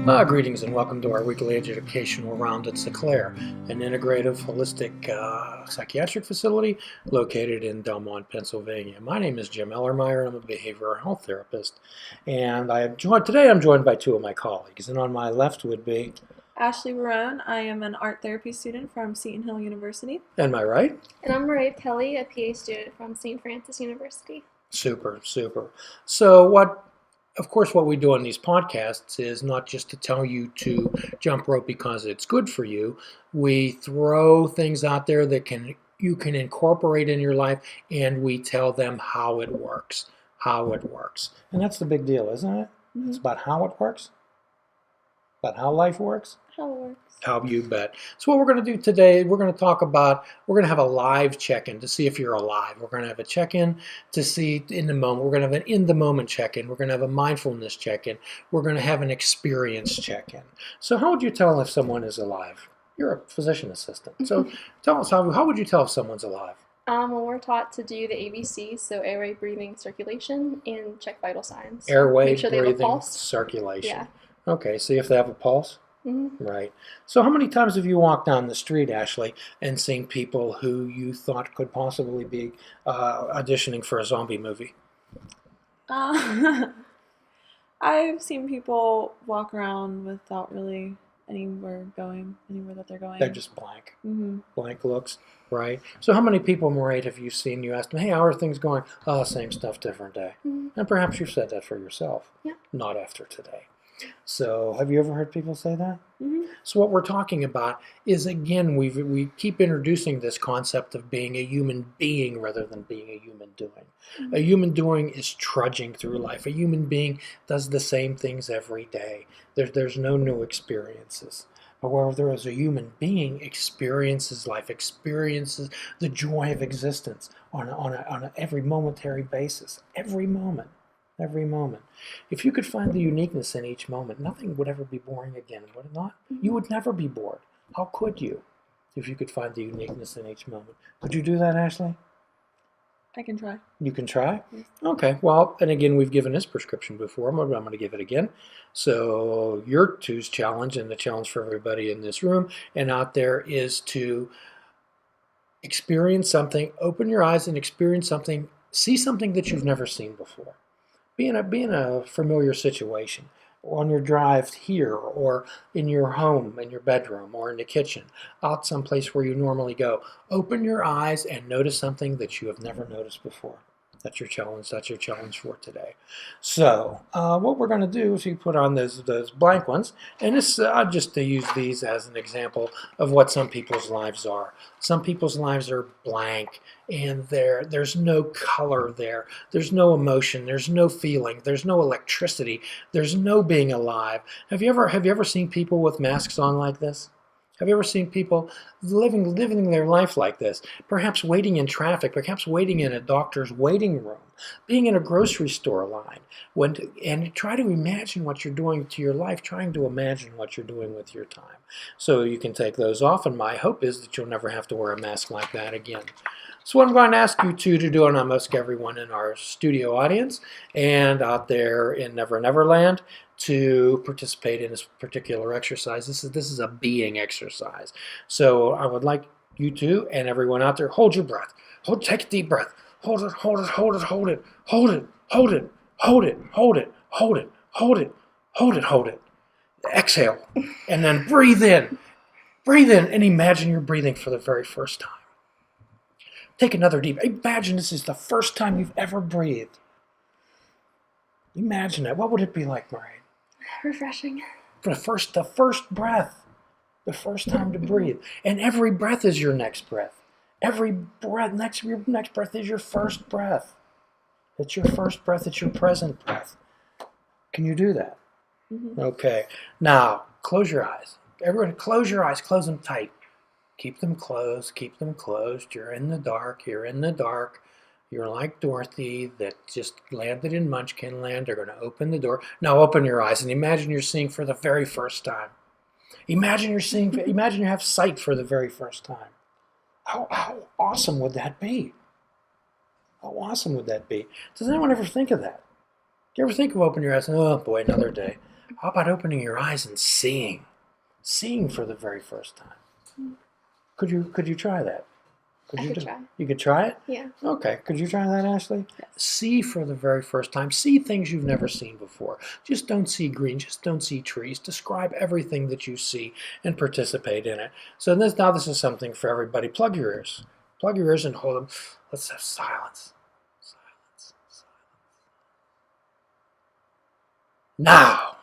Greetings and welcome to our weekly educational round at Sinclair, an integrative holistic psychiatric facility located in Delmont, Pennsylvania. My name is Jim Ellermeyer. I'm a behavioral health therapist, and today I'm joined by two of my colleagues. And on my left would be Ashley Barone. I am an art therapy student from Seton Hill University. and my right. And I'm Maria Kelly, a PA student from St. Francis University. Super. So of course, what we do on these podcasts is not just to tell you to jump rope because it's good for you. We throw things out there that you can incorporate in your life, and we tell them how it works. And that's the big deal, isn't it? Mm-hmm. It's about how it works, about how life works. How it works. How you bet. So what we're going to do today, we're going to have a live check-in to see if you're alive. We're going to have a check-in to see in the moment. We're going to have an in-the-moment check-in. We're going to have a mindfulness check-in. We're going to have an experience check-in. So how would you tell if someone is alive? You're a physician assistant. So tell us, how would you tell if someone's alive? Well, we're taught to do the ABCs, so airway, breathing, circulation, and check vital signs. Airway, Make sure they have a breathing, pulse. circulation. Yeah. Okay, so you have to have a pulse? Mm-hmm. Right. So how many times have you walked down the street, Ashley, and seen people who you thought could possibly be auditioning for a zombie movie? I've seen people walk around without really anywhere that they're going. They're just blank. Mm-hmm. Blank looks, right? So how many people, Marie, have you seen? You asked them, hey, how are things going? Oh, same stuff, different day. Mm-hmm. And perhaps you've said that for yourself. Yeah. Not after today. So have you ever heard people say that? Mm-hmm. So what we're talking about is, again, we keep introducing this concept of being a human being rather than being a human doing. Mm-hmm. A human doing is trudging through life. A human being does the same things every day. There's no new experiences. However, there is a human being experiences life, experiences the joy of existence on a every momentary basis, every moment. Every moment. If you could find the uniqueness in each moment, nothing would ever be boring again, would it not? Mm-hmm. You would never be bored. How could you if you could find the uniqueness in each moment? Could you do that, Ashley? I can try. You can try? Yes. Okay, well, and again, we've given this prescription before, but I'm going to give it again. So your two's challenge, and the challenge for everybody in this room and out there, is to experience something, open your eyes and experience something, see something that you've never seen before. Be in a familiar situation, on your drive here, or in your home, in your bedroom, or in the kitchen, out someplace where you normally go. Open your eyes and notice something that you have never noticed before. That's your challenge. That's your challenge for today. So what we're going to do is you put on those blank ones, and this just to use these as an example of what some people's lives are. Some people's lives are blank, and there's no color there. There's no emotion. There's no feeling. There's no electricity. There's no being alive. Have you ever seen people with masks on like this? Have you ever seen people living their life like this? Perhaps waiting in traffic, perhaps waiting in a doctor's waiting room, being in a grocery store line. And try to imagine what you're doing to your life, trying to imagine what you're doing with your time. So you can take those off, and my hope is that you'll never have to wear a mask like that again. So what I'm going to ask you two to do, and I'm asking everyone in our studio audience and out there in Never Never Land, to participate in this particular exercise. This is a being exercise. So I would like you two and everyone out there, hold your breath. Take a deep breath. Hold it, hold it, hold it, hold it, hold it, hold it, hold it, hold it, hold it, hold it, hold it, hold it. Exhale. And then breathe in. Breathe in and imagine you're breathing for the very first time. Take another deep. Imagine this is the first time you've ever breathed. Imagine that. What would it be like, Marie? Refreshing. For the first breath, the first time to breathe. And every breath is your next breath. Every breath, your next breath is your first breath. It's your first breath, it's your present breath. Can you do that? Mm-hmm. Okay. Now, close your eyes. Everyone, close your eyes, close them tight. Keep them closed, keep them closed. You're in the dark, you're in the dark. You're like Dorothy that just landed in Munchkin Land. They're going to open the door. Now open your eyes and imagine you're seeing for the very first time. Imagine you have sight for the very first time. How awesome would that be? How awesome would that be? Does anyone ever think of that? Do you ever think of opening your eyes and, oh boy, another day. How about opening your eyes and seeing? Seeing for the very first time. Could you try that? I could try. You could try it? Yeah. Okay. Could you try that, Ashley? Yes. See for the very first time. See things you've never seen before. Just don't see green. Just don't see trees. Describe everything that you see and participate in it. So this is something for everybody. Plug your ears. Plug your ears and hold them. Let's have silence. Silence. Silence. Now.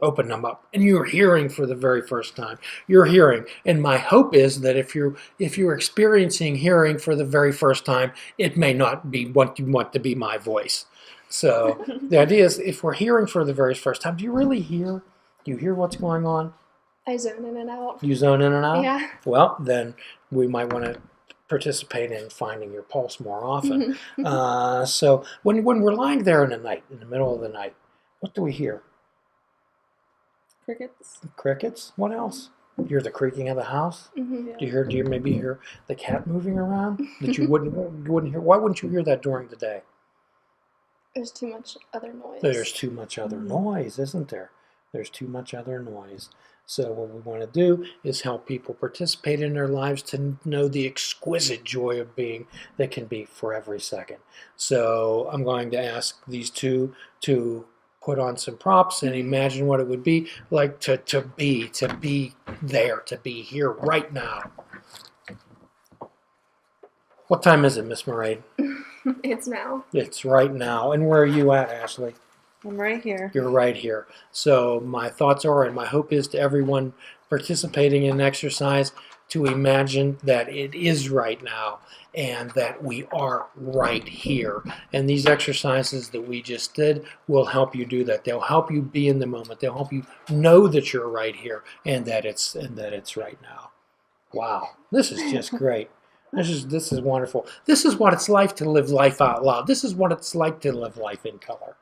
Open them up, and you're hearing for the very first time. You're hearing, and my hope is that if you're experiencing hearing for the very first time, it may not be what you want to be my voice. So the idea is, if we're hearing for the very first time, do you really hear? Do you hear what's going on? I zone in and out. You zone in and out? Yeah. Well, then we might want to participate in finding your pulse more often. So when we're lying there in the night, in the middle of the night, what do we hear? Crickets. Crickets? What else? You hear the creaking of the house? Mm-hmm. Yeah. Do you maybe hear the cat moving around that you wouldn't hear? Why wouldn't you hear that during the day? There's too much other noise. There's too much other noise, isn't there? There's too much other noise. So what we want to do is help people participate in their lives to know the exquisite joy of being that can be for every second. So I'm going to ask these two to put on some props and imagine what it would be like to be there, to be here right now. What time is it, Miss Murray? It's now. It's right now. And where are you at, Ashley? I'm right here. You're right here. So my thoughts are, and my hope is to everyone participating in exercise, to imagine that it is right now and that we are right here. And these exercises that we just did will help you do that. They'll help you be in the moment. They'll help you know that you're right here and that it's right now. Wow, this is just great. This is wonderful. This is what it's like to live life out loud. This is what it's like to live life in color.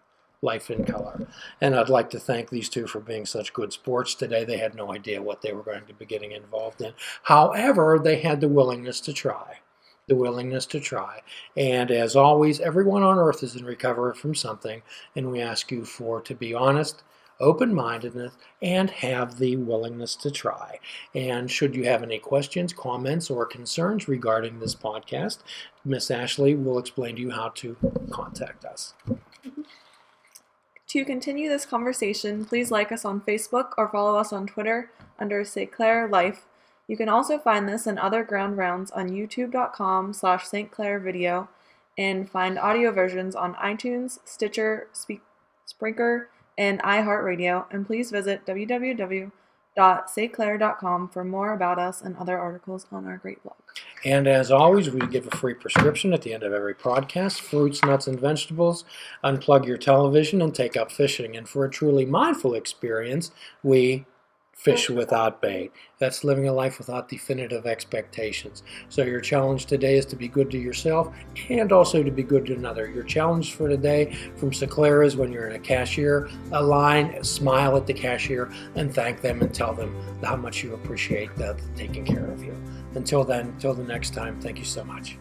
Life in color. And I'd like to thank these two for being such good sports today. They had no idea what they were going to be getting involved in. However, they had the willingness to try. The willingness to try. And as always, everyone on earth is in recovery from something, and we ask you to be honest, open-mindedness, and have the willingness to try. And should you have any questions, comments, or concerns regarding this podcast, Miss Ashley will explain to you how to contact us. To continue this conversation, please like us on Facebook or follow us on Twitter under St. Clair Life. You can also find this and other ground rounds on youtube.com/St. Clair Video and find audio versions on iTunes, Stitcher, Spreaker, and iHeartRadio. And please visit www.stclair.com for more about us and other articles on our great blog. And as always, we give a free prescription at the end of every podcast: fruits, nuts, and vegetables. Unplug your television and take up fishing. And for a truly mindful experience, we fish without bait. That's living a life without definitive expectations. So your challenge today is to be good to yourself and also to be good to another. Your challenge for today from St. Clair is, when you're in a cashier line, smile at the cashier and thank them and tell them how much you appreciate that taking care of you. Until then, until the next time, thank you so much.